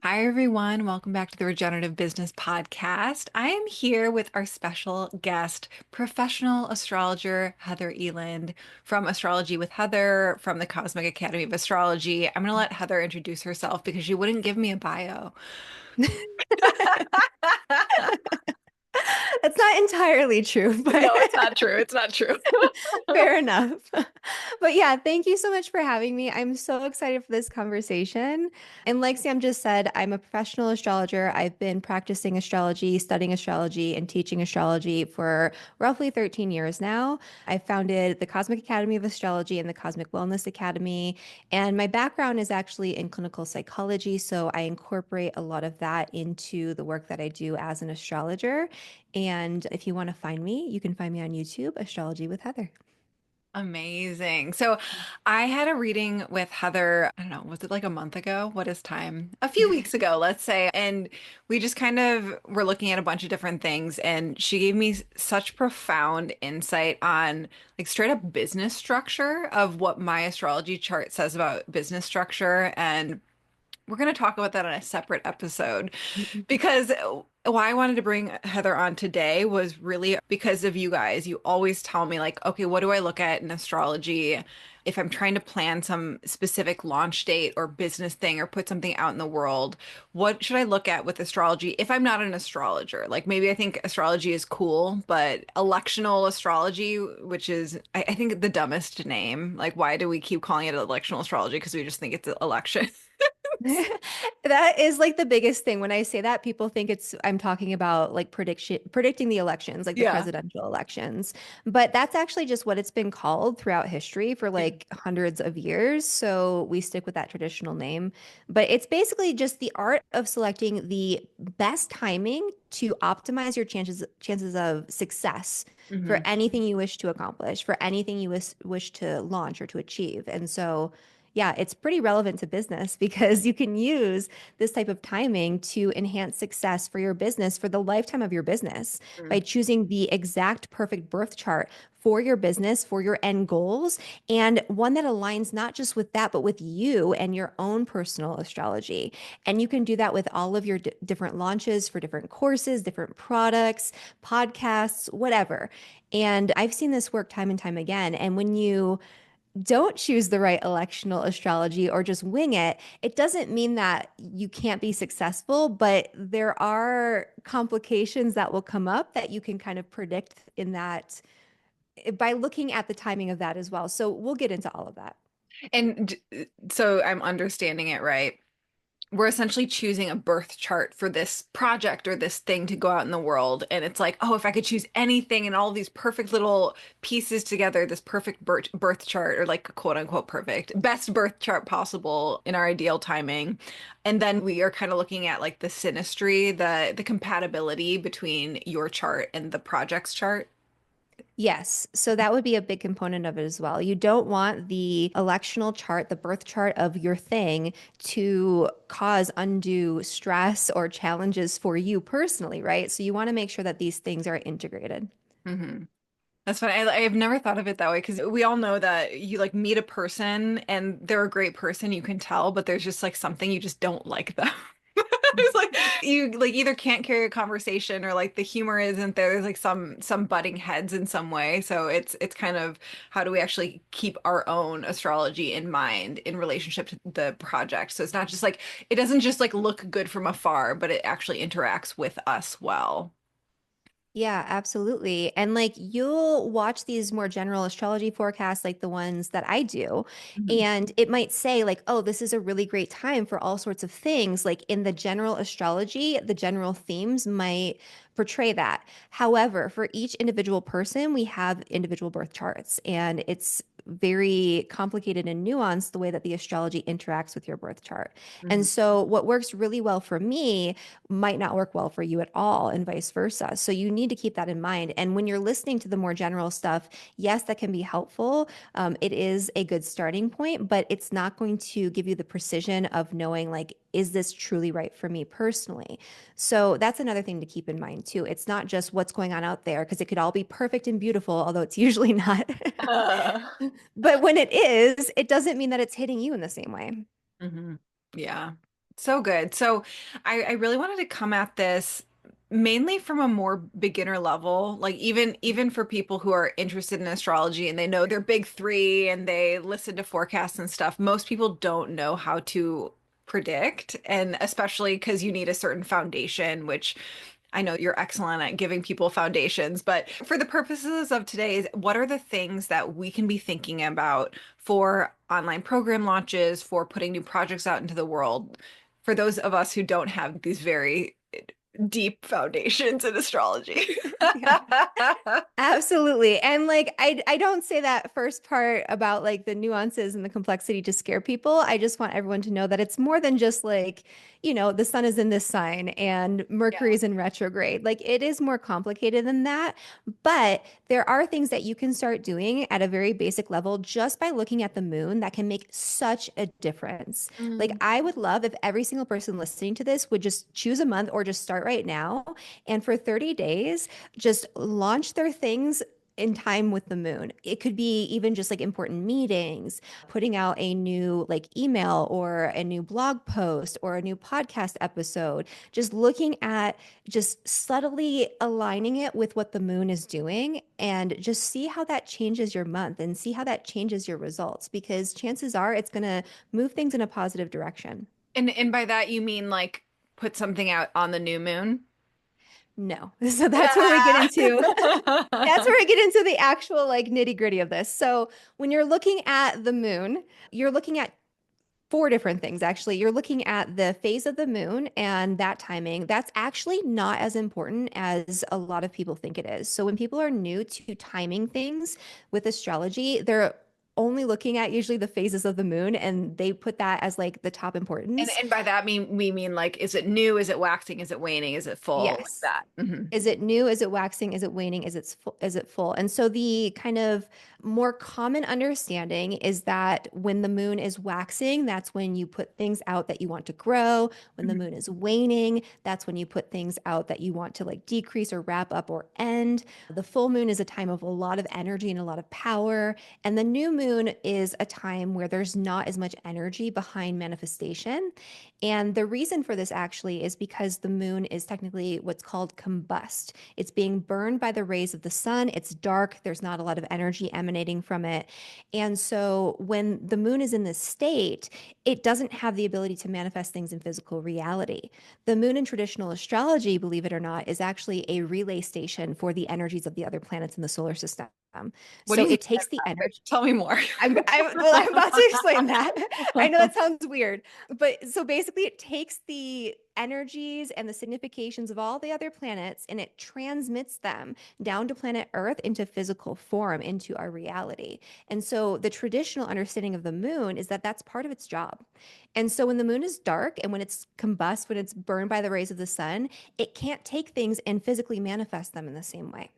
Hi, everyone. Welcome back to the Regenerative Business Podcast. I am here with our special guest, professional astrologer Heather Eland from Astrology with Heather from the Cosmic Academy of Astrology. I'm going to let Heather introduce herself because she wouldn't give me a bio. That's not entirely true, but No, it's not true. It's not true. fair enough. But yeah, thank you so much for having me. I'm so excited for this conversation. And like Sam just said, I'm a professional astrologer. I've been practicing astrology, studying astrology, and teaching astrology for roughly 13 years now. I founded the Cosmic Academy of Astrology and the Cosmic Wellness Academy. And my background is actually in clinical psychology. So I incorporate a lot of that into the work that I do as an astrologer. And if you want to find me, you can find me on YouTube, Astrology with Heather. Amazing. So I had a reading with Heather, I don't know, was it like a month ago? What is time? A few weeks ago, let's say. And we just kind of were looking at a bunch of different things. And she gave me such profound insight on like straight up business structure of what my astrology chart says about business structure. And we're going to talk about that on a separate episode because why I wanted to bring Heather on today was really because of you guys. You always tell me, like, okay, what do I look at in astrology if I'm trying to plan some specific launch date or business thing or put something out in the world? What should I look at with astrology if I'm not an astrologer? Like, maybe I think astrology is cool, but electional astrology, which is, I think, the dumbest name. Like, why do we keep calling it electional astrology? Because we just think it's an election. That is like the biggest thing. When I say that, people think I'm talking about like predicting the elections, like the Yeah. presidential elections. But that's actually just what it's been called throughout history for Yeah. like hundreds of years. So we stick with that traditional name. But it's basically just the art of selecting the best timing to optimize your chances of success for Hmm. anything you wish to accomplish, for anything you wish to launch or to achieve. And so yeah, it's pretty relevant to business because you can use this type of timing to enhance success for your business for the lifetime of your business by choosing the exact perfect birth chart for your business, for your end goals, and one that aligns not just with that, but with you and your own personal astrology. And you can do that with all of your different launches for different courses, different products, podcasts, whatever. And I've seen this work time and time again. And when you don't choose the right electional astrology or just wing it, it doesn't mean that you can't be successful, but there are complications that will come up that you can kind of predict in that by looking at the timing of that as well. So we'll get into all of that. And so I'm understanding it right. We're essentially choosing a birth chart for this project or this thing to go out in the world. And it's like, oh, if I could choose anything and all these perfect little pieces together, this perfect birth chart, or like quote unquote perfect, best birth chart possible in our ideal timing. And then we are kind of looking at like the synastry, the compatibility between your chart and the project's chart. Yes, so that would be a big component of it as well. You don't want the electional chart, the birth chart of your thing to cause undue stress or challenges for you personally, right? So you want to make sure that these things are integrated. Hmm. That's funny. I have never thought of it that way because we all know that you like meet a person and they're a great person, you can tell, but there's just like something you just don't like them. It's like you like either can't carry a conversation or like the humor isn't there. There's like some butting heads in some way. So it's kind of how do we actually keep our own astrology in mind in relationship to the project. So it's not just like it doesn't just like look good from afar, but it actually interacts with us well. Yeah, absolutely. And like you'll watch these more general astrology forecasts, like the ones that I do, Mhm. and it might say, like, oh, this is a really great time for all sorts of things. Like in the general astrology, the general themes might portray that. However, for each individual person, we have individual birth charts, and it's very complicated and nuanced the way that the astrology interacts with your birth chart. And Mhm. so, what works really well for me might not work well for you at all, and vice versa. So you need to keep that in mind. And when you're listening to the more general stuff, yes, that can be helpful. It is a good starting point, but it's not going to give you the precision of knowing, like, is this truly right for me personally? So that's another thing to keep in mind too. It's not just what's going on out there because it could all be perfect and beautiful, although it's usually not. But when it is, it doesn't mean that it's hitting you in the same way. Hmm. Yeah. So good. So I really wanted to come at this mainly from a more beginner level, like even for people who are interested in astrology and they know their big three and they listen to forecasts and stuff. Most people don't know how to predict, and especially because you need a certain foundation, which I know you're excellent at giving people foundations, but for the purposes of today, what are the things that we can be thinking about for online program launches, for putting new projects out into the world, for those of us who don't have these very deep foundations in astrology? Yeah. Absolutely. And like I don't say that first part about like the nuances and the complexity to scare people. I just want everyone to know that it's more than just like, the sun is in this sign and Mercury Yeah. is in retrograde. Like it is more complicated than that, but there are things that you can start doing at a very basic level just by looking at the moon that can make such a difference. Like Mm. I would love if every single person listening to this would just choose a month or just start right now and for 30 days just launch their things in time with the moon. It could be even just like important meetings, putting out a new like email or a new blog post or a new podcast episode, just looking at just subtly aligning it with what the moon is doing and just see how that changes your month and see how that changes your results because chances are it's going to move things in a positive direction. And by that you mean like put something out on the new moon? No. So that's where we get Yeah. into That's where I get into the actual like nitty gritty of this. So when you're looking at the moon, you're looking at four different things actually. You're looking at the phase of the moon and that timing. That's actually not as important as a lot of people think it is. So when people are new to timing things with astrology, they're only looking at usually the phases of the moon and they put that as like the top And importance. and by that mean we mean like is it new? Is it waxing? Is it waning? Is it full? Like Yes. that. Hmm. Is it new? Is it waxing? Is it waning? Is it full? And so the kind of more common understanding is that when the moon is waxing, that's when you put things out that you want to grow. When the moon is waning, that's when you put things out that you want to like decrease or wrap up or end. The full moon is a time of a lot of energy and a lot of power. And the new moon is a time where there's not as much energy behind manifestation. And the reason for this actually is because the moon is technically what's called combust. It's being burned by the rays of the sun. It's dark. There's not a lot of energy emanating from it. And so when the moon is in this state, it doesn't have the ability to manifest things in physical reality. The moon in traditional astrology, believe it or not, is actually a relay station for the energies of the other planets in the solar system. What do So you mean it by takes the that? energy. Tell me more. I'm about to explain that. I know that sounds weird, but so basically, it takes the energies and the significations of all the other planets and it transmits them down to planet Earth into physical form, into our reality. And so, the traditional understanding of the moon is that that's part of its job. And so, when the moon is dark and when it's combust, when it's burned by the rays of the sun, it can't take things and physically manifest them in the same way.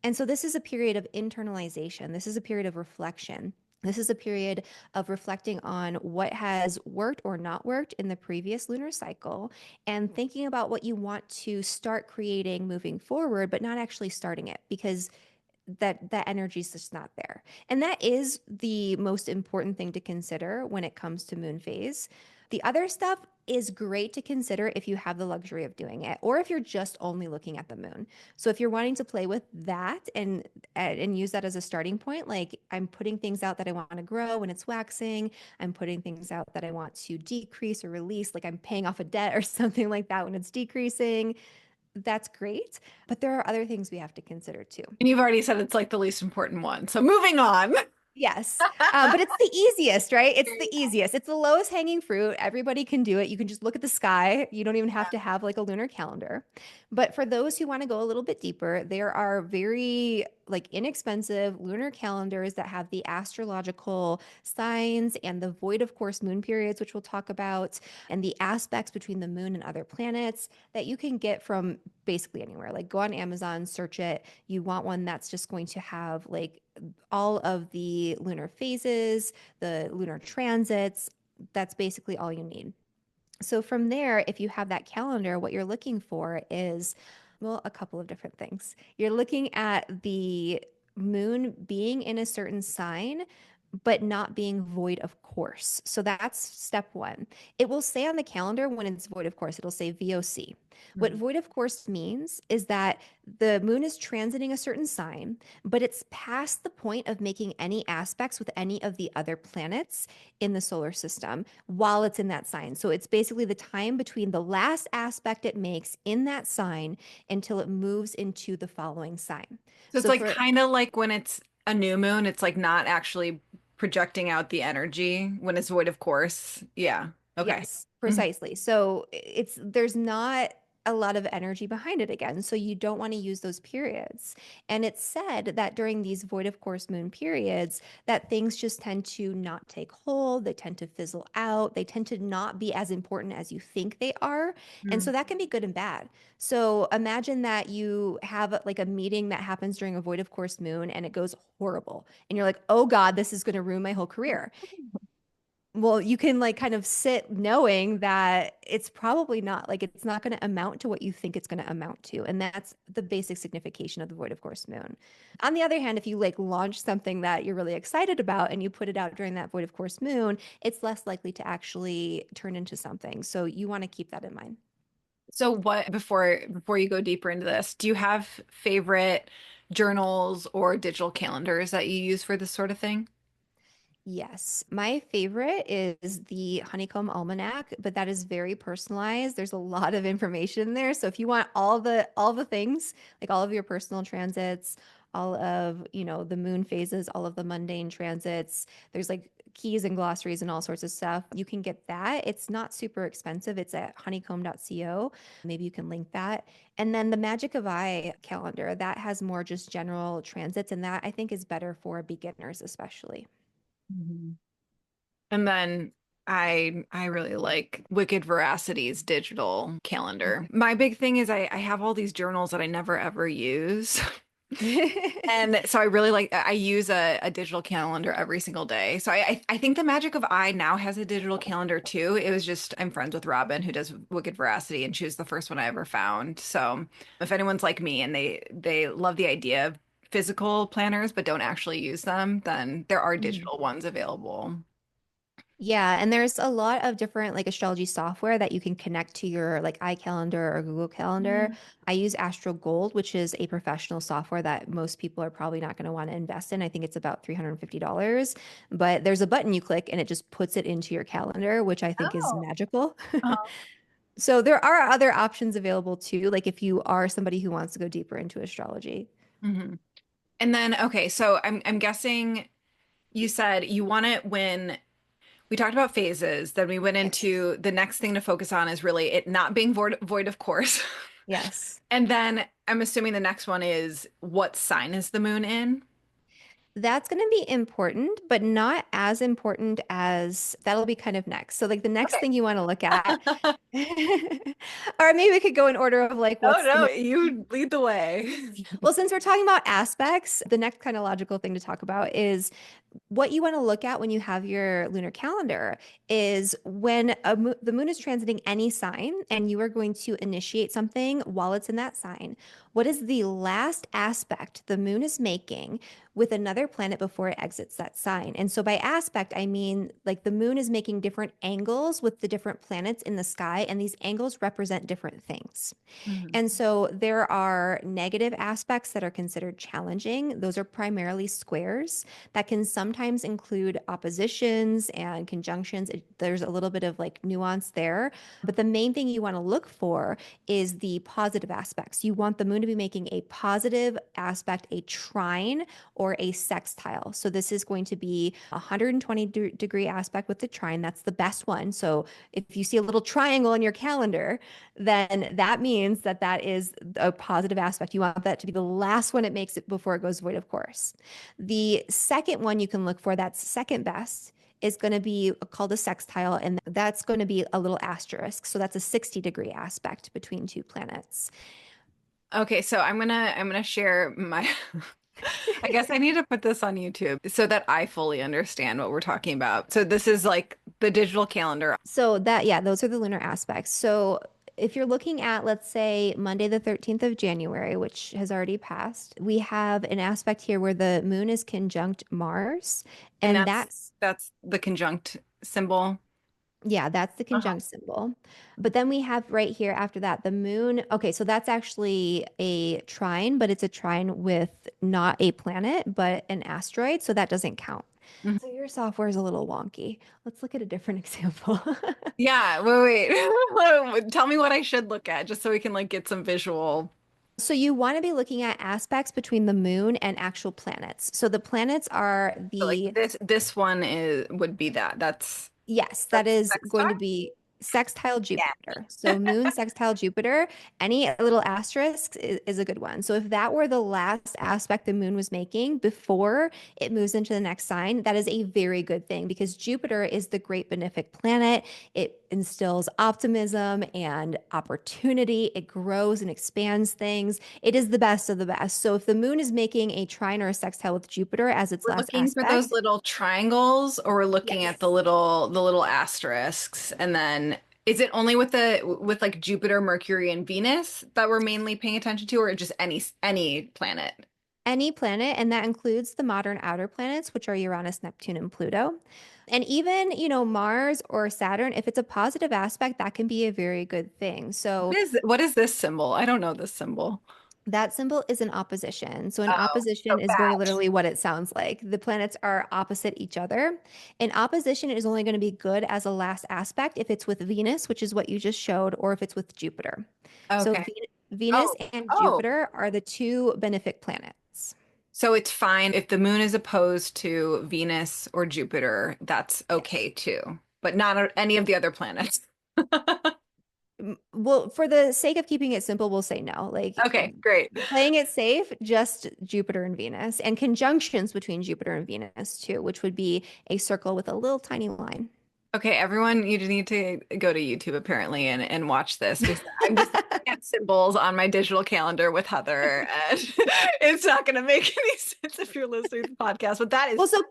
And so this is a period of internalization. This is a period of reflection. This is a period of reflecting on what has worked or not worked in the previous lunar cycle and thinking about what you want to start creating moving forward, but not actually starting it because that energy is just not there. And that is the most important thing to consider when it comes to moon phase. The other stuff is great to consider if you have the luxury of doing it or if you're just only looking at the moon. So if you're wanting to play with that and use that as a starting point, like I'm putting things out that I want to grow when it's waxing, I'm putting things out that I want to decrease or release, like I'm paying off a debt or something like that when it's decreasing, that's great. But there are other things we have to consider too. And you've already said it's like the least important one. So moving on. Yes. But it's the easiest, right? It's the easiest. It's the lowest hanging fruit. Everybody can do it. You can just look at the sky. You don't even have to have like a lunar calendar. But for those who want to go a little bit deeper, there are very like inexpensive lunar calendars that have the astrological signs and the void of course moon periods, which we'll talk about, and the aspects between the moon and other planets that you can get from basically anywhere. Like go on Amazon, search it. You want one that's just going to have like all of the lunar phases, the lunar transits. That's basically all you need. So from there, if you have that calendar, what you're looking for is, well, a couple of different things. You're looking at the moon being in a certain sign but not being void of course. So that's step one. It will say on the calendar when it's void of course, it'll say VOC. What Mhm. void of course means is that the moon is transiting a certain sign, but it's past the point of making any aspects with any of the other planets in the solar system while it's in that sign. So it's basically the time between the last aspect it makes in that sign until it moves into the following sign. So it's So like for kind of like when it's a new moon, it's like not actually projecting out the energy when it's void of course. Yeah. Okay. Yes, Mhm. precisely. So it's there's not a lot of energy behind it again. So you don't want to use those periods. And it's said that during these void of course moon periods, that things just tend to not take hold, they tend to fizzle out, they tend to not be as important as you think they are. And so that can be good and bad. So imagine that you have like a meeting that happens during a void of course moon and it goes horrible. And you're like, "Oh God, this is going to ruin my whole career." Well, you can like kind of sit knowing that it's probably not like it's not going to amount to what you think it's going to amount to. And that's the basic signification of the void of course moon. On the other hand, if you like launch something that you're really excited about and you put it out during that void of course moon, it's less likely to actually turn into something. So you want to keep that in mind. So what before you go deeper into this, do you have favorite journals or digital calendars that you use for this sort of thing? Yes, my favorite is the Honeycomb Almanac, but that is very personalized. There's a lot of information there. So if you want all the things, like all of your personal transits, all of, the moon phases, all of the mundane transits, there's like keys and glossaries and all sorts of stuff. You can get that. It's not super expensive. It's at honeycomb.co. Maybe you can link that. And then the Magic of Eye calendar, that has more just general transits, and that I think is better for beginners especially. Mhm. And then I really like Wicked Veracity's digital calendar. My big thing is I have all these journals that I never ever use. And so I really like I use a digital calendar every single day. So I think the Magic of I now has a digital calendar too. It was just I'm friends with Robin who does Wicked Veracity and she was the first one I ever found. So if anyone's like me and they love the idea of physical planners but don't actually use them, then there are Mhm. digital ones available. Yeah, and there's a lot of different like astrology software that you can connect to your like iCalendar or Google Calendar. Mhm. I use Astro Gold, which is a professional software that most people are probably not going to want to invest in. I think it's about $350, but there's a button you click and it just puts it into your calendar, which I think is Oh. magical. Uh-huh. So there are other options available too, like if you are somebody who wants to go deeper into astrology. Mhm. And then okay, so I'm guessing you said you want it when we talked about phases, then we went Yes. into the next thing to focus on is really it not being void of course. Yes. And then I'm assuming the next one is what sign is the moon in? That's going to be important, but not as important as that'll be kind of next. So, like, the next Okay. thing you want to look at, or maybe we could go in order of like Oh what's no, in. you lead the way. Well, since we're talking about aspects, the next kind of logical thing to talk about is what you want to look at when you have your lunar calendar is when the moon is transiting any sign and you are going to initiate something while it's in that sign. What is the last aspect the moon is making with another planet before it exits that sign? And so by aspect, I mean like the moon is making different angles with the different planets in the sky, and these angles represent different things. Mhm. And so there are negative aspects that are considered challenging. Those are primarily squares that can sometimes include oppositions and conjunctions. There's a little bit of like nuance there. But the main thing you want to look for is the positive aspects. You want the moon to be making a positive aspect, a trine or a sextile. So this is going to be a 120 degree aspect with the trine. That's the best one. So if you see a little triangle in your calendar, then that means that that is a positive aspect. You want that to be the last one it makes it before it goes void, of course. The second one you can look for that's second best is going to be called a sextile, and that's going to be a little asterisk. So that's a 60-degree aspect between two planets. Okay, so I'm gonna share my I guess I need to put this on YouTube so that I fully understand what we're talking about. So this is like the digital calendar. So that, yeah, those are the lunar aspects. So if you're looking at, let's say, Monday, the 13th of January, which has already passed, we have an aspect here where the moon is conjunct Mars. And And that's the conjunct symbol. yeah, that's the Uh-huh. conjunct symbol. But then we have right here after that the moon. Okay, so that's actually a trine, but it's a trine with not a planet, but an asteroid. So that doesn't count. Mhm. So your software is a little wonky. Let's look at a different example. Yeah, wait. Tell me what I should look at just so we can like get some visual. So you want to be looking at aspects between the moon and actual planets. So the planets are So like the this one is would be yes, that that's is going to sextile? be sextile Yeah. Jupiter. So moon sextile Jupiter, any little asterisk is a good one. So if that were the last aspect the moon was making before it moves into the next sign, that is a very good thing because Jupiter is the great benefic planet. It instills optimism and opportunity. It grows and expands things. It is the best of the best. So if the moon is making a trine or a sextile with Jupiter as its We're last looking for those aspect, little triangles, or we're looking at yes. the little asterisks. And then is it only with like Jupiter, Mercury, and Venus that we're mainly paying attention to, or just any planet? Any planet, and that includes the modern outer planets, which are Uranus, Neptune, and Pluto. And even, Mars or Saturn, if it's a positive aspect, that can be a very good thing. So What is this symbol? I don't know this symbol. that symbol is an opposition. So an Oh, so opposition is very bad. literally what it sounds like. The planets are opposite each other. An opposition is only going to be good as a last aspect if it's with Venus, which is what you just showed, or if it's with Jupiter. So Okay. Venus Oh, and oh. Jupiter are the two benefic planets. So it's fine if the moon is opposed to Venus or Jupiter, that's Yes. okay too, but not any of the other planets. Well, for the sake of keeping it simple, we'll say no. Like Okay, great. playing it safe, just Jupiter and Venus, and conjunctions between Jupiter and Venus too, which would be a circle with a little tiny line. Okay, everyone, you just need to go to YouTube apparently and watch this because I'm just looking at symbols on my digital calendar with Heather, and it's not going to make any sense if you're listening to the podcast. But that is Well, so it's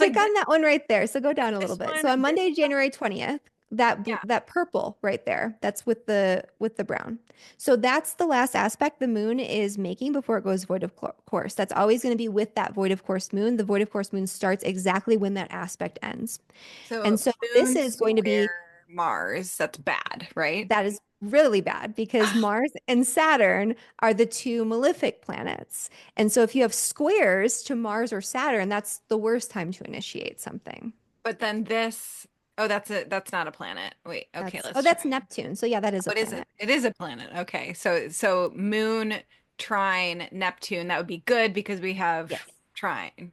like click on that one right there. So go down a little this bit. one, So on this Monday, one. January 20th, Yeah. that purple right there, that's with the brown. So that's the last aspect the moon is making before it goes void of course. That's always going to be with that void of course moon. The void of course moon starts exactly when that aspect ends. So And so this moon is going to be square Mars, that's bad, right? that is really bad because Mars and Saturn are the two malefic planets. And so if you have squares to Mars or Saturn, that's the worst time to initiate something. But then this, oh, that's not a planet. Wait, okay, Oh, let's try. that's Neptune. So yeah, that is a What is it? planet. It is a planet. Okay. So moon, trine, Neptune, that would be good because we have Yes. trine. And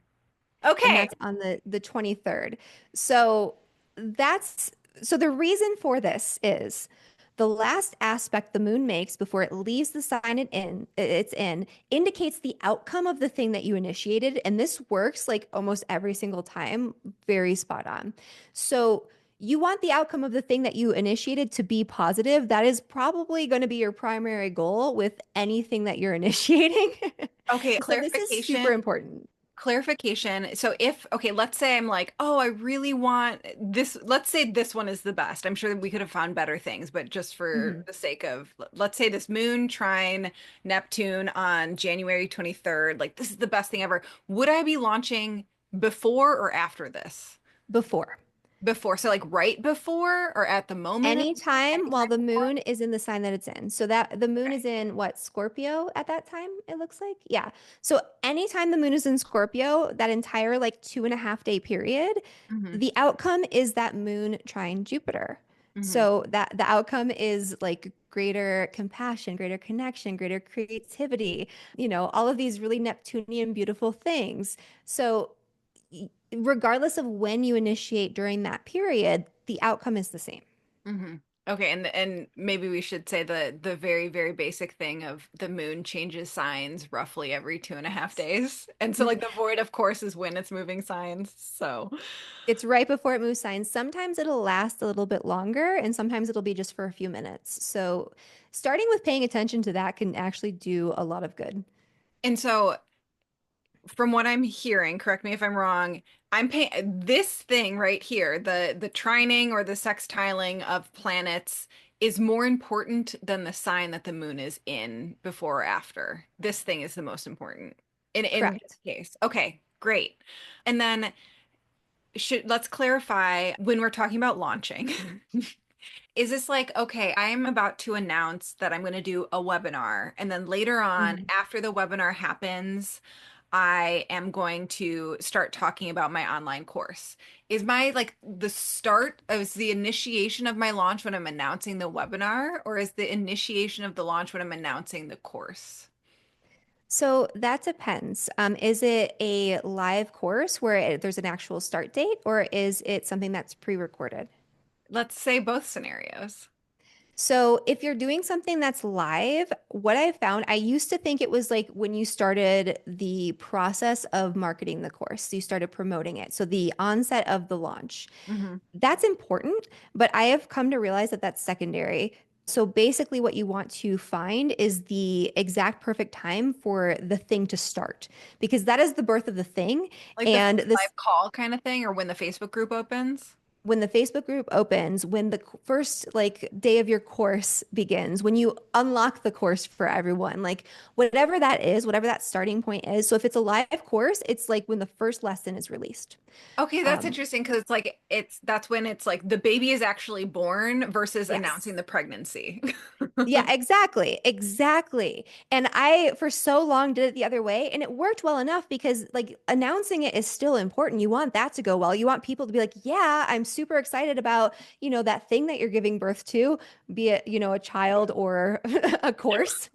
Okay. that's on the 23rd. So that's so the reason for this is the last aspect the moon makes before it leaves the sign it's in indicates the outcome of the thing that you initiated. And this works like almost every single time, very spot on. So you want the outcome of the thing that you initiated to be positive. That is probably going to be your primary goal with anything that you're initiating. Okay, So this is super important. clarification. So if, okay, let's say I'm like, oh, I really want this. Let's say this one is the best. I'm sure that we could have found better things, but just for Mhm. the sake of, let's say this moon trine Neptune on January 23rd, like this is the best thing ever. Would I be launching before or after this? Before. Before. So like right before or at the moment? Anytime while Anytime the before? moon is in the sign that it's in. So that the moon Okay. is in what, Scorpio at that time, it looks like? Yeah. So anytime the moon is in Scorpio, that entire like 2.5 day period, Hmm. the outcome is that moon trine Jupiter. Hmm. So that the outcome is like greater compassion, greater connection, greater creativity, all of these really Neptunian beautiful things. So regardless of when you initiate during that period, the outcome is the same. Hmm. Okay, and maybe we should say the very, very basic thing of the moon changes signs roughly every 2.5 days. And so Mhm. like the void, of course, is when it's moving signs. So It's right before it moves signs. Sometimes it'll last a little bit longer, and sometimes it'll be just for a few minutes. So, starting with paying attention to that can actually do a lot of good. and so from what I'm hearing, correct me if I'm wrong, I'm paying this thing right here, the trining or the sextiling of planets is more important than the sign that the moon is in before or after. This thing is the most important in this Correct. case. Okay, great. And then let's clarify when we're talking about launching. Is this like, okay, I'm about to announce that I'm going to do a webinar, and then later on, Mhm. after the webinar happens, I am going to start talking about my online course. Is my like the start, is the initiation of my launch when I'm announcing the webinar, or is the initiation of the launch when I'm announcing the course? So that depends. Is it a live course where there's an actual start date, or is it something that's pre-recorded? Let's say both scenarios. So if you're doing something that's live, what I found, I used to think it was like when you started the process of marketing the course, so you started promoting it. So the onset of the launch. Mhm. That's important, but I have come to realize that that's secondary. So basically, what you want to find is the exact perfect time for the thing to start, because that is the birth of the thing. Like the And this, live call kind of thing, or when the Facebook group opens? when the Facebook group opens, when the first like day of your course begins, when you unlock the course for everyone, like whatever that is, whatever that starting point is. So if it's a live course, it's like when the first lesson is released. Okay, that's Um, interesting because it's like that's when it's like the baby is actually born versus announcing yes. the pregnancy. Yeah, exactly. Exactly. And I, for so long, did it the other way. And it worked well enough because, like, announcing it is still important. You want that to go well. You want people to be like, yeah, I'm super excited about, that thing that you're giving birth to, be it, a child or a course.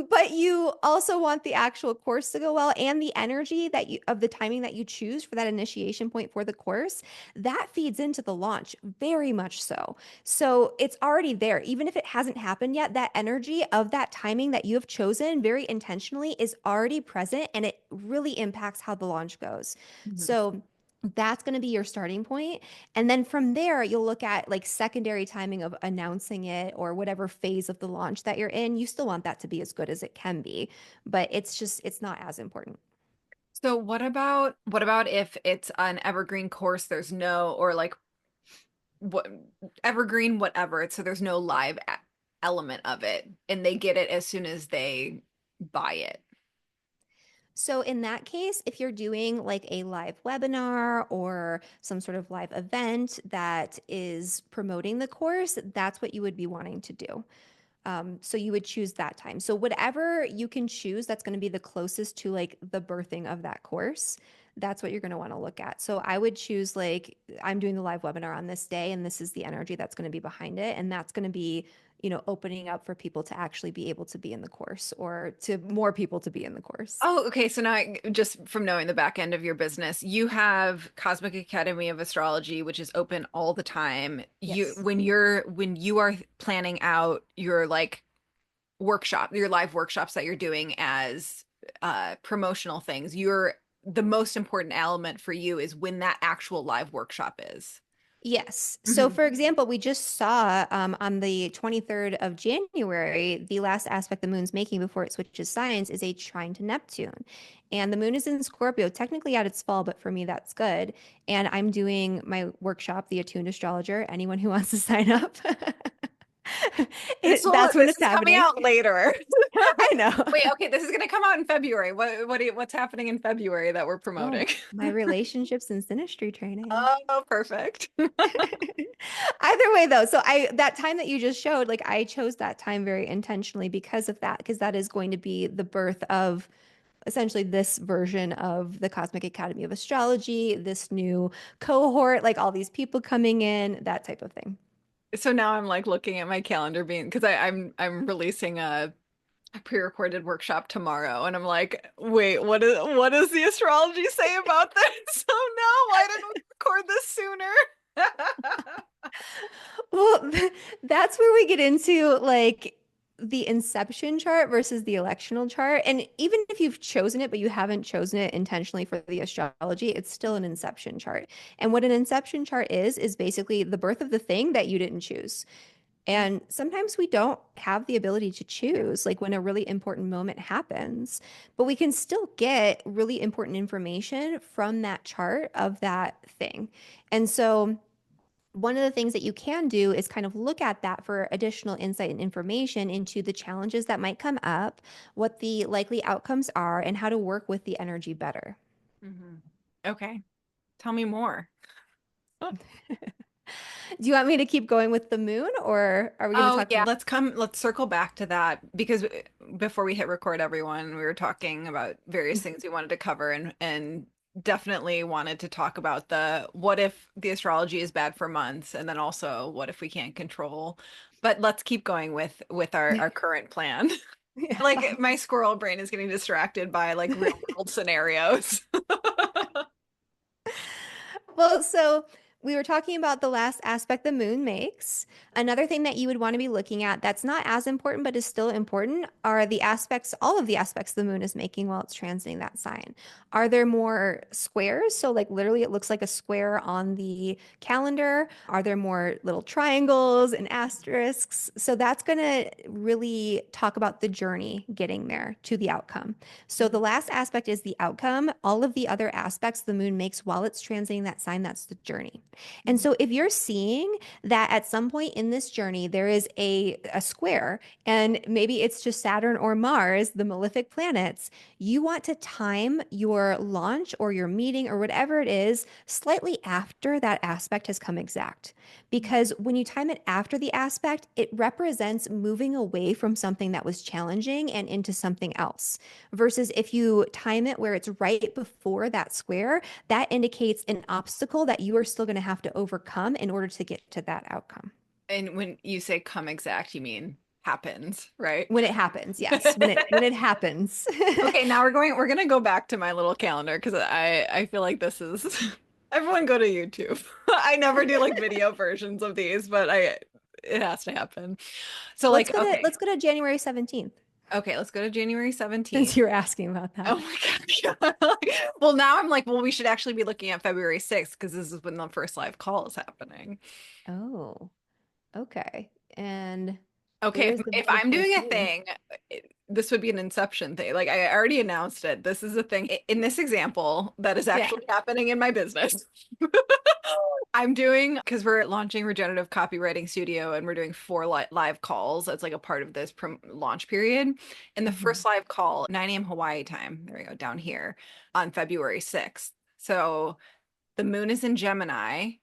But you also want the actual course to go well and the energy that you of the timing that you choose for that initiation point for the course, that feeds into the launch very much so. So it's already there. Even if it hasn't happened yet, that energy of that timing that you have chosen very intentionally is already present and it really impacts how the launch goes. Mhm. So that's going to be your starting point. And then from there, you'll look at like secondary timing of announcing it or whatever phase of the launch that you're in. You still want that to be as good as it can be, but it's not as important. So what about if it's an evergreen course, there's no or like what evergreen whatever, so there's no live element of it and they get it as soon as they buy it. So in that case, if you're doing like a live webinar or some sort of live event that is promoting the course, that's what you would be wanting to do. So you would choose that time. So whatever you can choose that's going to be the closest to like the birthing of that course, that's what you're going to want to look at. So I would choose like I'm doing the live webinar on this day and this is the energy that's going to be behind it and that's going to be, opening up for people to actually be able to be in the course or to more people to be in the course. Oh, okay. So now, just from knowing the back end of your business, you have Cosmic Academy of Astrology, which is open all the time. Yes. When you are planning out your like your live workshops that you're doing as promotional things, the most important element for you is when that actual live workshop is. Yes. So, Mhm. for example, we just saw on the 23rd of January, the last aspect the moon's making before it switches signs is a trine to Neptune. And the moon is in Scorpio, technically at its fall, but for me, that's good. And I'm doing my workshop, The Attuned Astrologer. Anyone who wants to sign up, that's when This it's is coming happening. out later. I know. Wait, okay, this is going to come out in February. What's happening in February that we're Oh, promoting? my relationships and synastry training. Oh, perfect. Either way though, so I that time that you just showed, like I chose that time very intentionally because of that, because that is going to be the birth of essentially this version of the Cosmic Academy of Astrology, this new cohort, like all these people coming in, that type of thing. So now I'm like looking at my calendar being because I'm releasing a pre-recorded workshop tomorrow and I'm like, wait, what does the astrology say about this? Oh no, why didn't we record this sooner? Well, that's where we get into like the inception chart versus the electional chart. And even if you've chosen it, but you haven't chosen it intentionally for the astrology, it's still an inception chart. And what an inception chart is basically the birth of the thing that you didn't choose. And sometimes we don't have the ability to choose, like when a really important moment happens, but we can still get really important information from that chart of that thing. And so one of the things that you can do is kind of look at that for additional insight and information into the challenges that might come up, what the likely outcomes are, and how to work with the energy better. Mhm. Okay. Tell me more. Do you want me to keep going with the moon, or are we going to Oh talk yeah, more? let's circle back to that because before we hit record, everyone, we were talking about various things we wanted to cover and definitely wanted to talk about the what if the astrology is bad for months and then also what if we can't control. But let's keep going with our current plan. Yeah. Like my squirrel brain is getting distracted by like real world scenarios. Well, so we were talking about the last aspect the moon makes. Another thing that you would want to be looking at that's not as important but is still important are the aspects, all of the aspects the moon is making while it's transiting that sign. Are there more squares? So, like, literally, it looks like a square on the calendar. Are there more little triangles and asterisks? So, that's going to really talk about the journey getting there to the outcome. So the last aspect is the outcome. All of the other aspects the moon makes while it's transiting that sign, that's the journey. And so if you're seeing that at some point in this journey, there is a square, and maybe it's just Saturn or Mars, the malefic planets, you want to time your launch or your meeting or whatever it is slightly after that aspect has come exact. Because when you time it after the aspect, it represents moving away from something that was challenging and into something else. Versus if you time it where it's right before that square, that indicates an obstacle that you are still going to have to overcome in order to get to that outcome. And when you say come exact, you mean happens, right? When it happens, yes, when it happens. Okay, now we're gonna go back to my little calendar because I feel like this is everyone go to YouTube. I never do like video versions of these, but I it has to happen. So Let's like go to okay. let's go to January 17th Okay, let's go to January since 17th. you were asking about that. Oh my gosh. Well, now I'm like, well, we should actually be looking at February 6th because this is when the first live call is happening. Oh, okay. And Okay, where is if the I'm first doing a moon? thing, this would be an inception thing. Like I already announced it. This is a thing in this example that is Yeah. actually happening in my business. I'm doing because we're launching Regenerative Copywriting Studio and we're doing four live calls. That's like a part of this launch period. And the Mhm. first live call, 9 a.m. Hawaii time, there we go, down here on February 6th. So the moon is in Gemini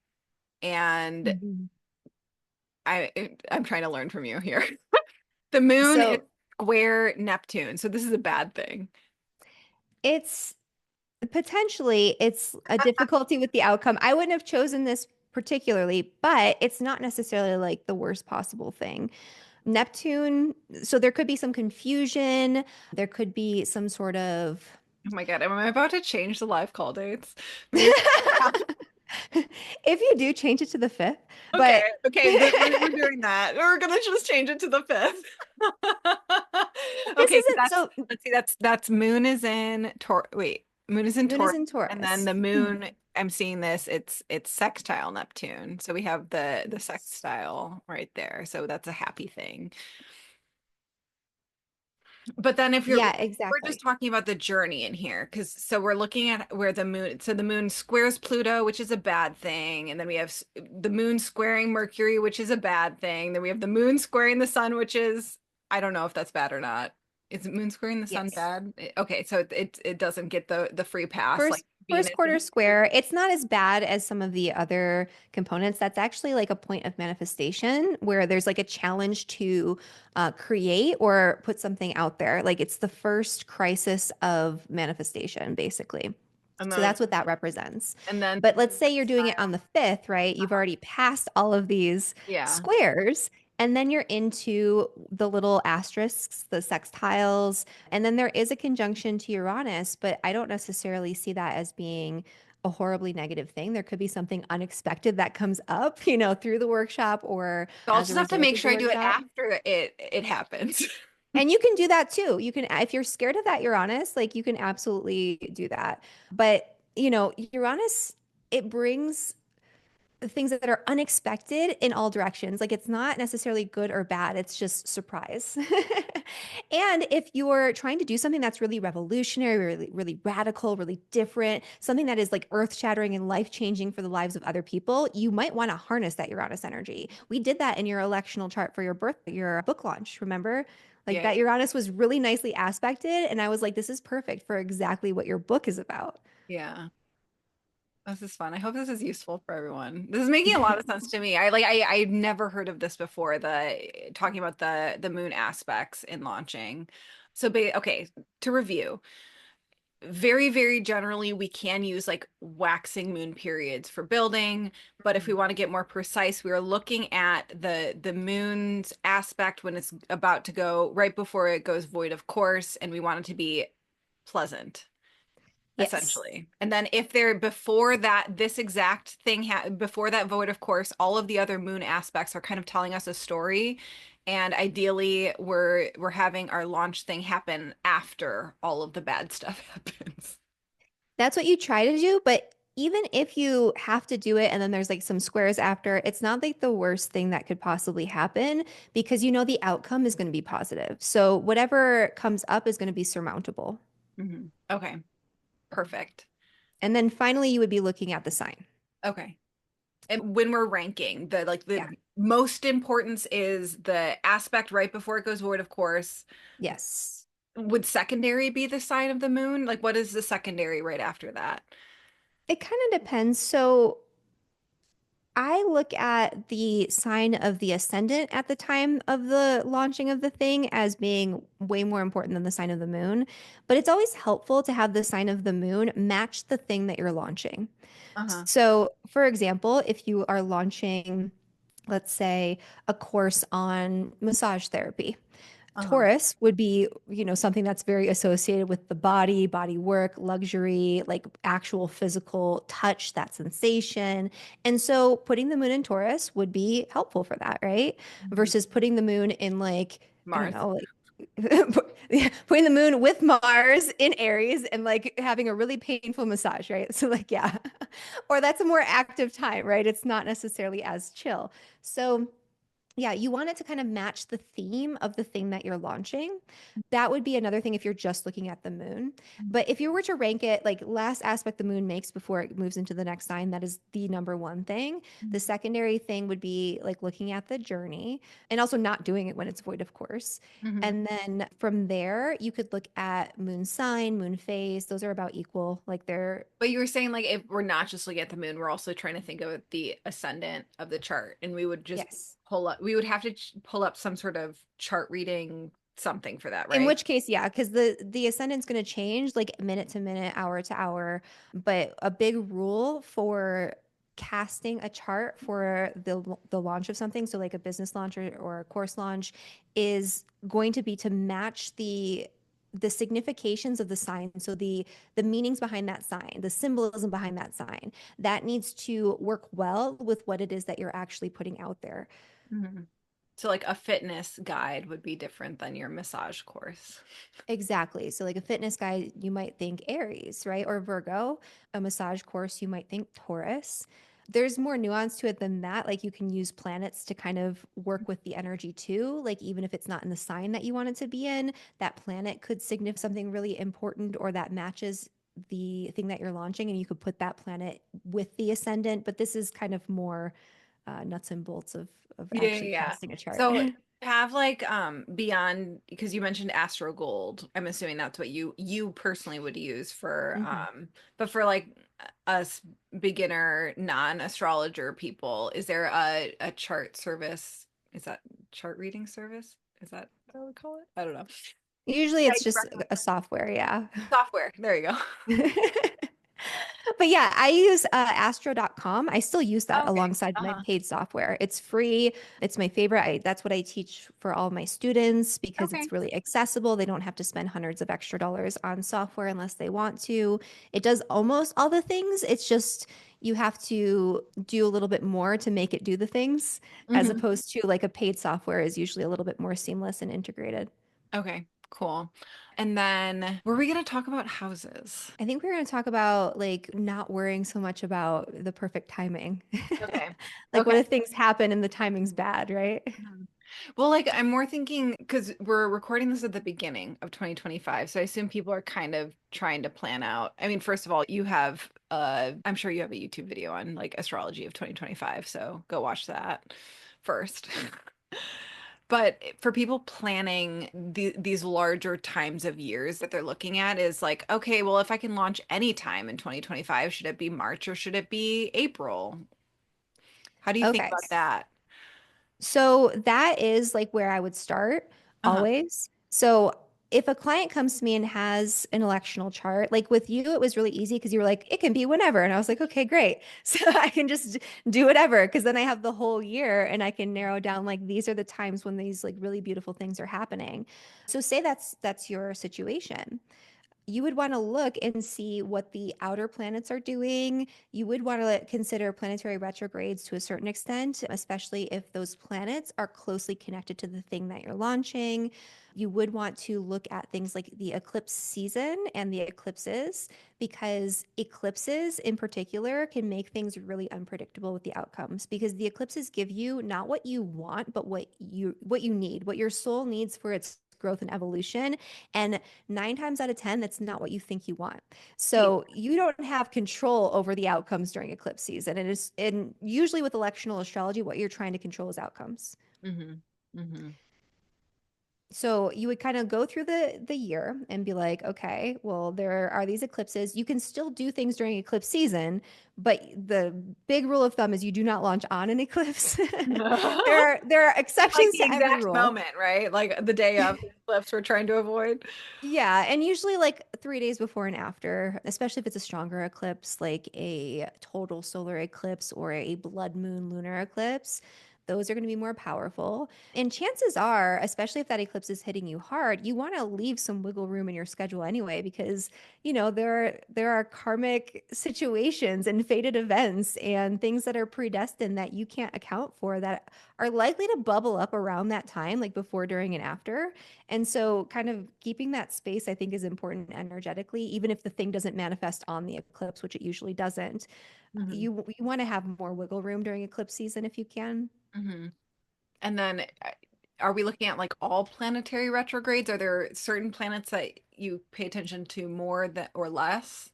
and Mhm. I'm trying to learn from you here. The moon is So square Neptune. So this is a bad thing. it's potentially it's a difficulty with the outcome. I wouldn't have chosen this particularly, but it's not necessarily like the worst possible thing. Neptune, so there could be some confusion, there could be some sort of Oh my God, am I about to change the live call dates? Maybe if you do change it to the 5th, okay, but okay, we're doing that. We're gonna just change it to the 5th. this Okay, 'cause isn't so let's see, that's moon is in Tor wait, moon is in Moon is Taurus, in and then Taurus. the moon, I'm seeing this, it's sextile Neptune. So we have the sextile right there. So that's a happy thing. But then if you're Yeah, we're just exactly. talking about the journey in here because so we're looking at where the moon so the moon squares Pluto, which is a bad thing, and then we have the moon squaring Mercury, which is a bad thing. Then we have the moon squaring the sun, which is I don't know if that's bad or not. Is moon squaring the sun Yes. bad? Okay, so it doesn't get the free pass like First Venus first quarter and square, it's not as bad as some of the other components. That's actually like a point of manifestation where there's like a challenge to create or put something out there. Like it's the first crisis of manifestation, basically. and So then that's what that represents. and then But let's say you're doing it on style. the 5th, right? You've already passed all of these Yeah. squares. And then you're into the little asterisks, the sextiles, and then there is a conjunction to Uranus, but I don't necessarily see that as being a horribly negative thing. There could be something unexpected that comes up, through the workshop or So I'll as a just have to result make of the sure I do it workshop. after it happens. And you can do that too. You can, if you're scared of that Uranus, like you can absolutely do that. But, Uranus, it brings things that are unexpected in all directions. Like it's not necessarily good or bad, it's just surprise. And if you're trying to do something that's really revolutionary, really, really radical, really different, something that is like earth-shattering and life-changing for the lives of other people, you might want to harness that Uranus energy. We did that in your electional chart for your book launch, remember? Like Yeah, that yeah. Uranus was really nicely aspected, and I was like, this is perfect for exactly what your book is about. Yeah. This is fun. I hope this is useful for everyone. This is making a lot of sense to me. I've never heard of this before, the talking about the moon aspects in launching. So okay, to review, very, very generally we can use like waxing moon periods for building, but if we want to get more precise, we are looking at the moon's aspect when it's about to go right before it goes void of course, and we want it to be pleasant Yes. essentially. And then if they're before that, this exact thing before that void, of course, all of the other moon aspects are kind of telling us a story. And ideally, we're having our launch thing happen after all of the bad stuff happens. That's what you try to do, but even if you have to do it and then there's like some squares after, it's not like the worst thing that could possibly happen because you know the outcome is going to be positive. So whatever comes up is going to be surmountable. Okay, perfect. And then finally, you would be looking at the sign. Okay. And when we're ranking, Yeah. the most importance is the aspect right before it goes void, of course. Yes. Would secondary be the sign of the moon? Like, what is the secondary right after that? It kind of depends. So I look at the sign of the ascendant at the time of the launching of the thing as being way more important than the sign of the moon. But it's always helpful to have the sign of the moon match the thing that you're launching. Uh-huh. So, for example, if you are launching, let's say, a course on massage therapy, Uh-huh. Taurus would be, something that's very associated with the body, body work, luxury, like actual physical touch, that sensation. And so putting the moon in Taurus would be helpful for that, right? Mhm. Versus putting the moon in like, I don't Mars. know, like putting the moon with Mars in Aries and like having a really painful massage, right? So like, yeah. Or that's a more active time, right? It's not necessarily as chill. So yeah, you want it to kind of match the theme of the thing that you're launching. That would be another thing if you're just looking at the moon. But if you were to rank it, like last aspect the moon makes before it moves into the next sign, that is the number one thing. The secondary thing would be like looking at the journey and also not doing it when it's void, of course. Mhm. And then from there, you could look at moon sign, moon phase. Those are about equal. Like they're, But you were saying like if we're not just looking at the moon, we're also trying to think of the ascendant of the chart, and we would just yes. we would have to pull up some sort of chart reading something for that, In right? which case, yeah, because the ascendant's going to change like minute to minute, hour to hour. But a big rule for casting a chart for the launch of something, so like a business launch or a course launch, is going to be to match the significations of the sign. So the meanings behind that sign, the symbolism behind that sign, that needs to work well with what it is that you're actually putting out there. Mhm. So like a fitness guide would be different than your massage course. Exactly. So, like a fitness guy, you might think Aries, right? Or Virgo. A massage course, you might think Taurus. There's more nuance to it than that. Like, you can use planets to kind of work with the energy too. Like, even if it's not in the sign that you want it to be in, that planet could signify something really important or that matches the thing that you're launching. And you could put that planet with the ascendant. But this is kind of more nuts and bolts of Yeah, yeah, actually yeah. casting a chart. So have like beyond, because you mentioned Astro Gold. I'm assuming that's what you personally would use for Mhm. but for like us beginner non-astrologer people, is there a chart service? Is that chart reading service? Is that what I would call it? I don't know. Usually Yeah, it's you just recommend a software, yeah. software. There you go. But yeah, I use astro.com. I still use that Okay. alongside my Uh-huh. paid software. It's free. It's my favorite. That's what I teach for all my students because Okay. it's really accessible. They don't have to spend hundreds of extra dollars on software unless they want to. It does almost all the things. It's just you have to do a little bit more to make it do the things, as Hmm. opposed to like a paid software is usually a little bit more seamless and integrated. Okay. Cool. And then were we going to talk about houses? I think we're going to talk about like not worrying so much about the perfect timing. Okay. Like what Okay. if things happen and the timing's bad, right? Mhm. Well, like I'm more thinking because we're recording this at the beginning of 2025. So I assume people are kind of trying to plan out. I mean, first of all, you have I'm sure you have a YouTube video on like astrology of 2025. So go watch that first. But for people planning these larger times of years that they're looking at is like, okay, well, if I can launch any time in 2025, should it be March or should it be April? How do you think Okay. about that? So that is like where I would start Uh-huh. always. So if a client comes to me and has an electional chart, like with you, it was really easy because you were like, it can be whenever. And I was like, okay, great. So I can just do whatever because then I have the whole year and I can narrow down like these are the times when these like really beautiful things are happening. So say that's your situation, you would want to look and see what the outer planets are doing. You would want to consider planetary retrogrades to a certain extent, especially if those planets are closely connected to the thing that you're launching. You would want to look at things like the eclipse season and the eclipses, because eclipses in particular can make things really unpredictable with the outcomes, because the eclipses give you not what you want, but what you need, what your soul needs for its growth and evolution. And 9 times out of 10, that's not what you think you want. Yeah. So you don't have control over the outcomes during eclipse season. And usually with electional astrology, what you're trying to control is outcomes. Mm-hmm. Mm-hmm. So you would kind of go through the year and be like, okay, well, there are these eclipses. You can still do things during eclipse season, but the big rule of thumb is you do not launch on an eclipse. There are Like exceptions the to every exact rule. moment, right? Like the day of the eclipse we're trying to avoid. Yeah, and usually like 3 days before and after, especially if it's a stronger eclipse, like a total solar eclipse or a blood moon lunar eclipse, those are going to be more powerful. And chances are, especially if that eclipse is hitting you hard, you want to leave some wiggle room in your schedule anyway, because there are karmic situations and fated events and things that are predestined that you can't account for that are likely to bubble up around that time, like before, during, and after. And so, kind of keeping that space, I think, is important energetically, even if the thing doesn't manifest on the eclipse, which it usually doesn't. Hmm. You want to have more wiggle room during eclipse season if you can. Hmm. And then are we looking at like all planetary retrogrades? Are there certain planets that you pay attention to more than or less?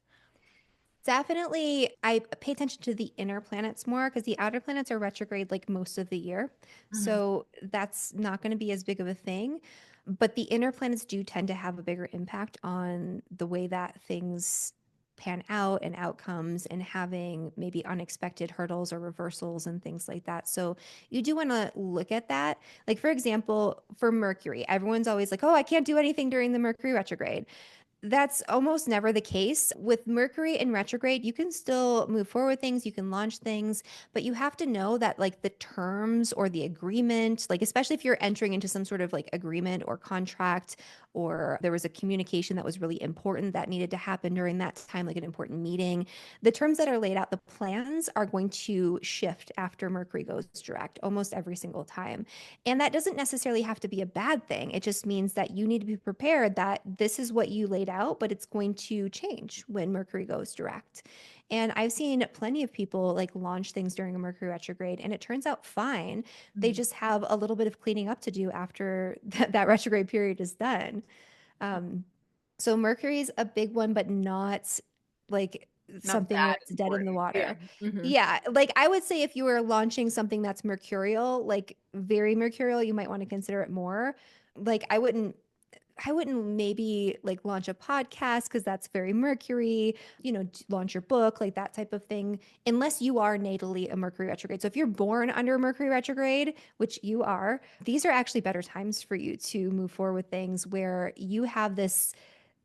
Definitely, I pay attention to the inner planets more because the outer planets are retrograde like most of the year. Hmm. So that's not going to be as big of a thing. But the inner planets do tend to have a bigger impact on the way that things pan out and outcomes and having maybe unexpected hurdles or reversals and things like that. So you do want to look at that. Like, for example, for Mercury, everyone's always like, oh, I can't do anything during the Mercury retrograde. That's almost never the case. With Mercury in retrograde, you can still move forward things, you can launch things, but you have to know that like the terms or the agreement, like especially if you're entering into some sort of like agreement or contract, or there was a communication that was really important that needed to happen during that time, like an important meeting, the terms that are laid out, the plans are going to shift after Mercury goes direct almost every single time. And that doesn't necessarily have to be a bad thing. It just means that you need to be prepared that this is what you laid out, but it's going to change when Mercury goes direct. And I've seen plenty of people like launch things during a Mercury retrograde and it turns out fine. They Hmm. just have a little bit of cleaning up to do after that retrograde period is done. Um, so Mercury's a big one, but not like Not something where that it's dead in the important. Yeah. water. Hmm. Yeah, like I would say if you were launching something that's mercurial, like very mercurial, you might want to consider it more. Like I wouldn't maybe like launch a podcast because that's very Mercury, launch your book, like that type of thing, unless you are natally a Mercury retrograde. So if you're born under Mercury retrograde, which you are, these are actually better times for you to move forward with things where you have this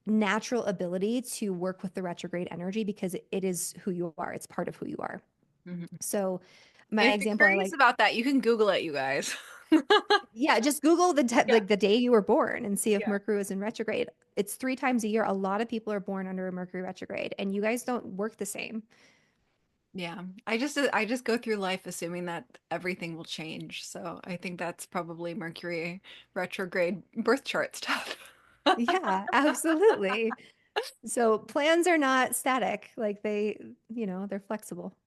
natural ability to work with the retrograde energy because it is who you are. It's part of who you are. Hmm. So my And if you're example, I curious like, about that, you can Google it, you guys. yeah, just Google Yeah. like the day you were born and see if Yeah. Mercury was in retrograde. It's 3 times a year. A lot of people are born under a Mercury retrograde, and you guys don't work the same. Yeah. I just go through life assuming that everything will change. So I think that's probably Mercury retrograde birth chart stuff. Yeah, absolutely. So plans are not static. Like they're flexible.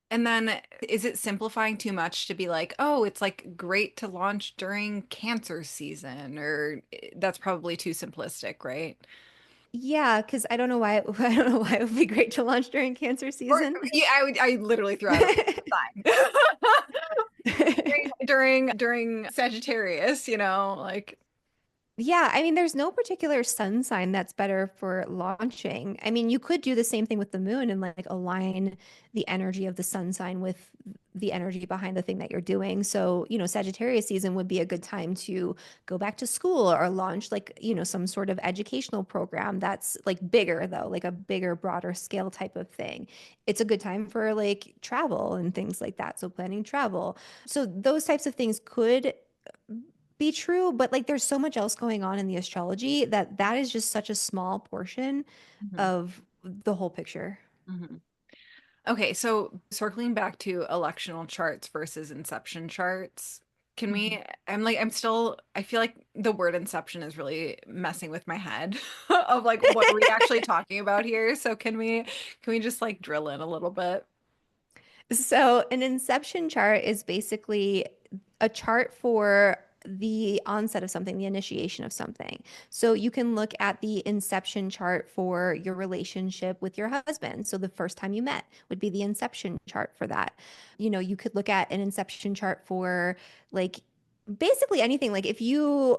And then is it simplifying too much to be like, oh, it's like great to launch during cancer season, or that's probably too simplistic, right? Yeah, because I don't know why I don't know why it would be great to launch during cancer Or season. yeah, I literally threw out a sign. During Sagittarius, like Yeah, I mean, there's no particular sun sign that's better for launching. I mean, you could do the same thing with the moon and like align the energy of the sun sign with the energy behind the thing that you're doing. So, Sagittarius season would be a good time to go back to school or launch like, some sort of educational program that's like bigger though, like a bigger, broader scale type of thing. It's a good time for like travel and things like that. So, planning travel. So, those types of things could be true, but like there's so much else going on in the astrology that is just such a small portion Mhm, of the whole picture. mhm. Okay, so circling back to electional charts versus inception charts, can Mhm. we, I feel like the word inception is really messing with my head of like what are we actually talking about here? So can we just like drill in a little bit? So, an inception chart is basically a chart for the onset of something, the initiation of something. So, you can look at the inception chart for your relationship with your husband. So, the first time you met would be the inception chart for that. You could look at an inception chart for like basically anything. Like if you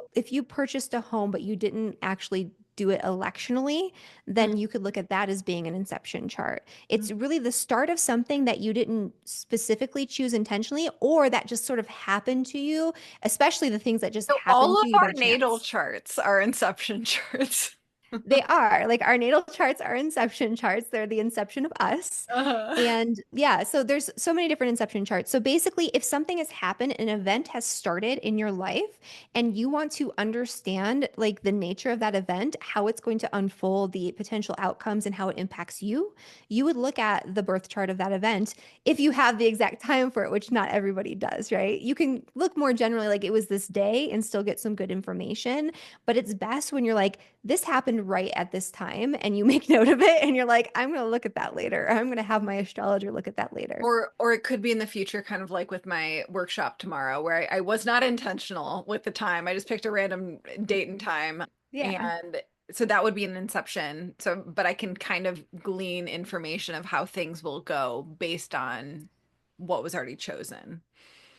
purchased a home but you didn't actually do it electionally, then you could look at that as being an inception chart. It's Mhm. really the start of something that you didn't specifically choose intentionally or that just sort of happened to you, especially the things that just So happen all to of you our by natal chance. charts are inception charts. They are like our natal charts are inception charts. They're the inception of us. Uh, And yeah, so there's so many different inception charts. So basically, if something has happened, an event has started in your life, and you want to understand like the nature of that event, how it's going to unfold, the potential outcomes, and how it impacts you, you would look at the birth chart of that event if you have the exact time for it, which not everybody does, right? You can look more generally like it was this day and still get some good information, but it's best when you're like, this happened right at this time and you make note of it and you're like, I'm going to look at that later. I'm going to have my astrologer look at that later. or it could be in the future, kind of like with my workshop tomorrow, where I was not intentional with the time. I just picked a random date and time. Yeah, And so that would be an inception. So, but I can kind of glean information of how things will go based on what was already chosen.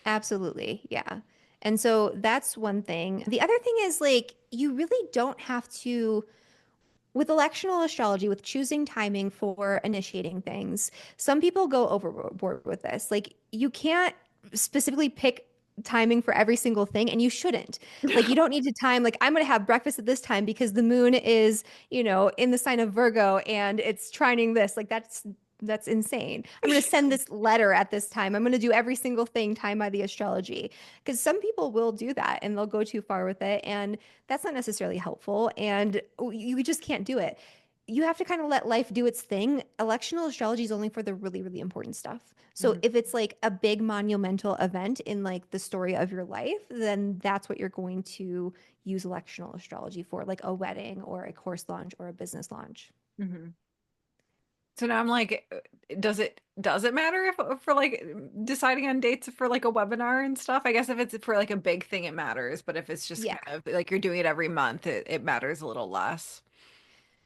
absolutely. Yeah. And so that's one thing. The other thing is like, you really don't have to, with electional astrology, with choosing timing for initiating things, some people go overboard with this. Like, you can't specifically pick timing for every single thing, and you shouldn't. Like, you don't need to time, like, I'm going to have breakfast at this time because the moon is, in the sign of Virgo and it's trining this. Like, that's insane. I'm going to send this letter at this time. I'm going to do every single thing timed by the astrology. Because some people will do that and they'll go too far with it. And that's not necessarily helpful. And you just can't do it. You have to kind of let life do its thing. Electional astrology is only for the really, really important stuff. So Mhm. if it's like a big monumental event in like the story of your life, then that's what you're going to use electional astrology for, like a wedding or a course launch or a business launch. Mhm. So now I'm like, does it matter if for like deciding on dates for like a webinar and stuff? I guess if it's for like a big thing, it matters. But if it's just Yeah. kind of like you're doing it every month, it matters a little less.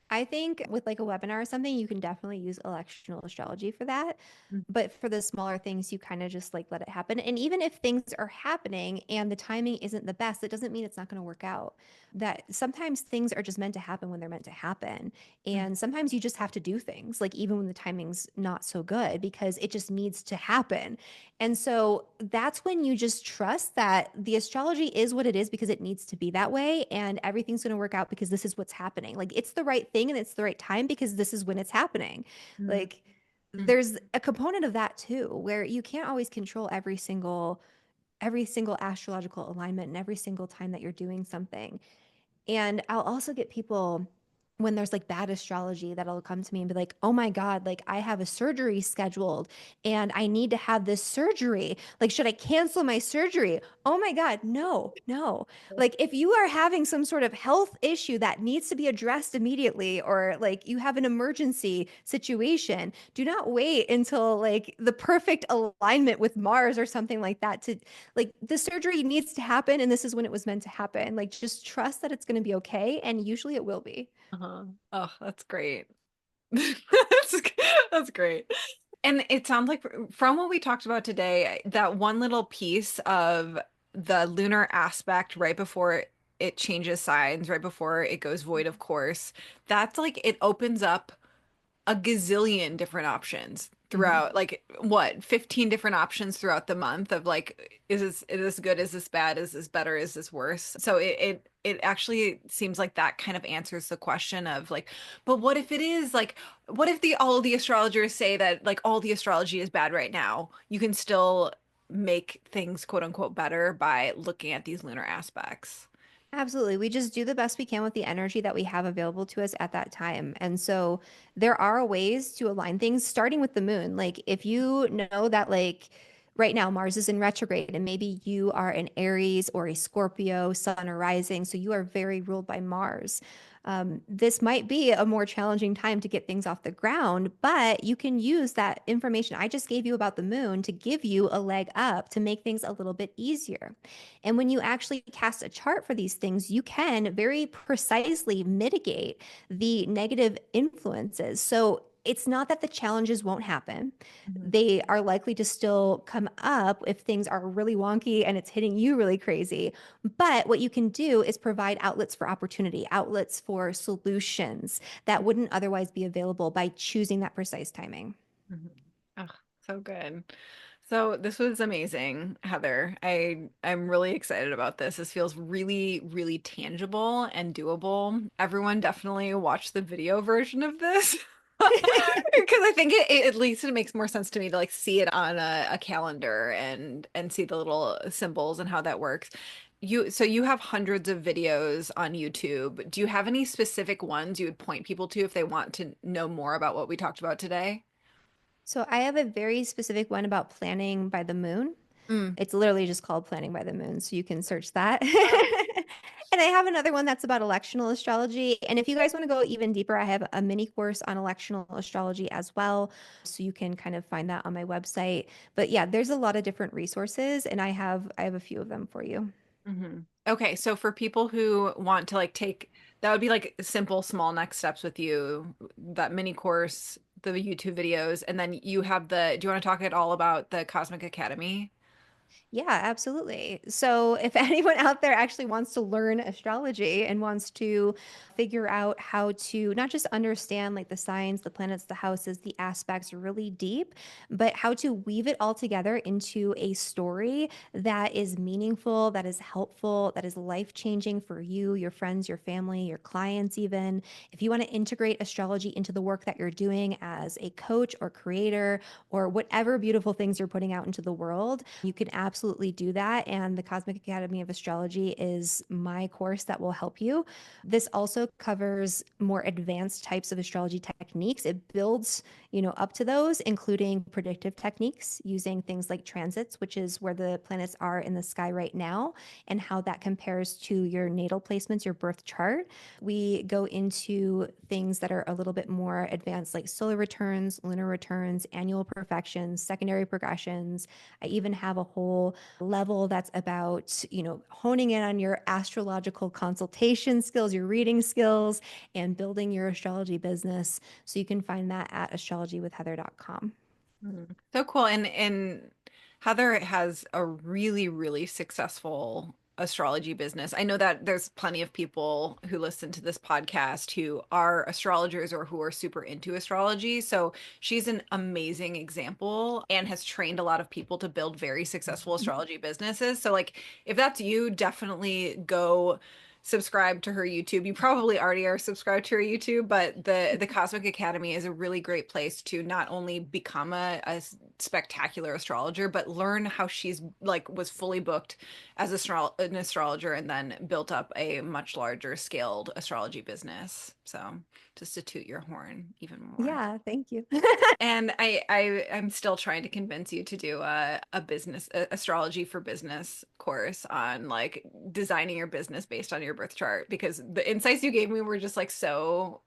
I think with like a webinar or something, you can definitely use electional astrology for that. Mhm. But for the smaller things, you kind of just like let it happen. And even if things are happening and the timing isn't the best, it doesn't mean it's not going to work out. That sometimes things are just meant to happen when they're meant to happen. And sometimes you just have to do things, like even when the timing's not so good, because it just needs to happen. And so that's when you just trust that the astrology is what it is because it needs to be that way. And everything's going to work out because this is what's happening. Like it's the right thing and it's the right time because this is when it's happening. Mhm. Like there's a component of that too, where you can't always control every single astrological alignment and every single time that you're doing something. And I'll also get people when there's like bad astrology that'll come to me and be like, oh my God, like I have a surgery scheduled and I need to have this surgery. Like, should I cancel my surgery? Oh my God, no, no. Like, if you are having some sort of health issue that needs to be addressed immediately, or like you have an emergency situation, do not wait until like the perfect alignment with Mars or something like that to like the surgery needs to happen. And this is when it was meant to happen. Like, just trust that it's going to be okay. And usually it will be. Uh-huh. Oh, that's great. That's, that's great. And it sounds like from what we talked about today, that one little piece of the lunar aspect right before it changes signs, right before it goes void of course, that's like it opens up a gazillion different options Mhm. throughout, like what, 15 different options throughout the month of like, is this good? Is this bad? Is this better? Is this worse? So it actually seems like that kind of answers the question of like, but what if it is like, what if the all the astrologers say that like all the astrology is bad right now? You can still make things quote unquote better by looking at these lunar aspects. Absolutely. We just do the best we can with the energy that we have available to us at that time. And so there are ways to align things, starting with the moon. Like if you know that like right now Mars is in retrograde and maybe you are an Aries or a Scorpio, sun or rising, so you are very ruled by Mars. This might be a more challenging time to get things off the ground, but you can use that information I just gave you about the moon to give you a leg up to make things a little bit easier. And when you actually cast a chart for these things, you can very precisely mitigate the negative influences. So it's not that the challenges won't happen. Mhm. They are likely to still come up if things are really wonky and it's hitting you really crazy. But what you can do is provide outlets for opportunity, outlets for solutions that wouldn't otherwise be available by choosing that precise timing. Mhm. Oh, so good. So this was amazing, Heather. I'm really excited about this. This feels really, really tangible and doable. Everyone definitely watch the video version of this. Because I think at least it makes more sense to me to like see it on a calendar and see the little symbols and how that works. You have hundreds of videos on YouTube. Do you have any specific ones you would point people to if they want to know more about what we talked about today? So I have a very specific one about planning by the moon. Mm. It's literally just called Planning by the Moon, so you can search that. And I have another one that's about electional astrology. And if you guys want to go even deeper, I have a mini course on electional astrology as well. So you can kind of find that on my website. But yeah, there's a lot of different resources, and I have a few of them for you. Hmm. Okay, so for people who want to like take, that would be like simple, small next steps with you, that mini course, the YouTube videos, and then you have the, do you want to talk at all about the Cosmic Academy? Yeah, absolutely. So, if anyone out there actually wants to learn astrology and wants to figure out how to not just understand like the signs, the planets, the houses, the aspects really deep, but how to weave it all together into a story that is meaningful, that is helpful, that is life-changing for you, your friends, your family, your clients, even. If you want to integrate astrology into the work that you're doing as a coach or creator, or whatever beautiful things you're putting out into the world, you can absolutely do that. And the Cosmic Academy of Astrology is my course that will help you. This also covers more advanced types of astrology techniques. It builds, up to those, including predictive techniques using things like transits, which is where the planets are in the sky right now, and how that compares to your natal placements, your birth chart. We go into things that are a little bit more advanced, like solar returns, lunar returns, annual perfections, secondary progressions. I even have a whole level that's about, honing in on your astrological consultation skills, your reading skills, and building your astrology business. So you can find that at astrologywithheather.com. Mhm. So cool. And Heather has a really, really successful astrology business. I know that there's plenty of people who listen to this podcast who are astrologers or who are super into astrology. So she's an amazing example and has trained a lot of people to build very successful astrology businesses. So like if that's you, definitely go subscribe to her YouTube. You probably already are subscribed to her YouTube, but the Cosmic Academy is a really great place to not only become a spectacular astrologer, but learn how she's like was fully booked as an astrologer and then built up a much larger scaled astrology business. So just to toot your horn even more. Yeah, thank you. And I'm still trying to convince you to do a business astrology for business course on like designing your business based on your birth chart because the insights you gave me were just like so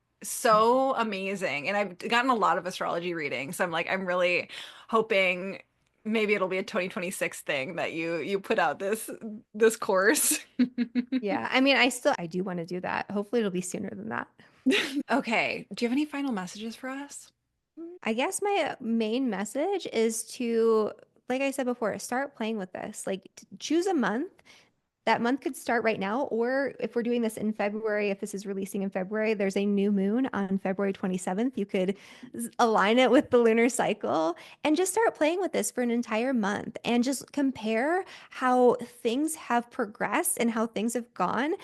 amazing. And I've gotten a lot of astrology readings. So I'm like I'm really hoping maybe it'll be a 2026 thing that you put out this course. Yeah, I mean, I do want to do that. Hopefully it'll be sooner than that. Okay. Do you have any final messages for us? I guess my main message is to, like I said before, start playing with this. Like choose a month. That month could start right now, or if we're doing this in February, if this is releasing in February, there's a new moon on February 27th. You could align it with the lunar cycle and just start playing with this for an entire month and just compare how things have progressed and how things have gone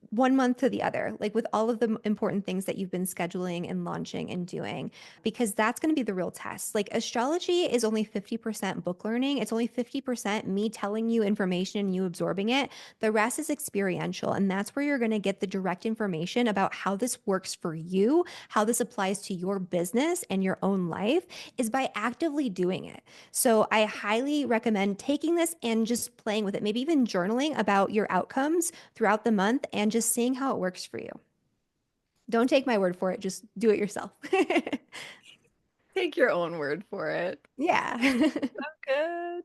one month to the other, like with all of the important things that you've been scheduling and launching and doing, because that's going to be the real test. Like astrology is only 50% book learning. It's only 50% me telling you information and you absorbing it. The rest is experiential. And that's where you're going to get the direct information about how this works for you, how this applies to your business and your own life is by actively doing it. So I highly recommend taking this and just playing with it, maybe even journaling about your outcomes throughout the month and just seeing how it works for you. Don't take my word for it, just do it yourself. Take your own word for it. Yeah. Good.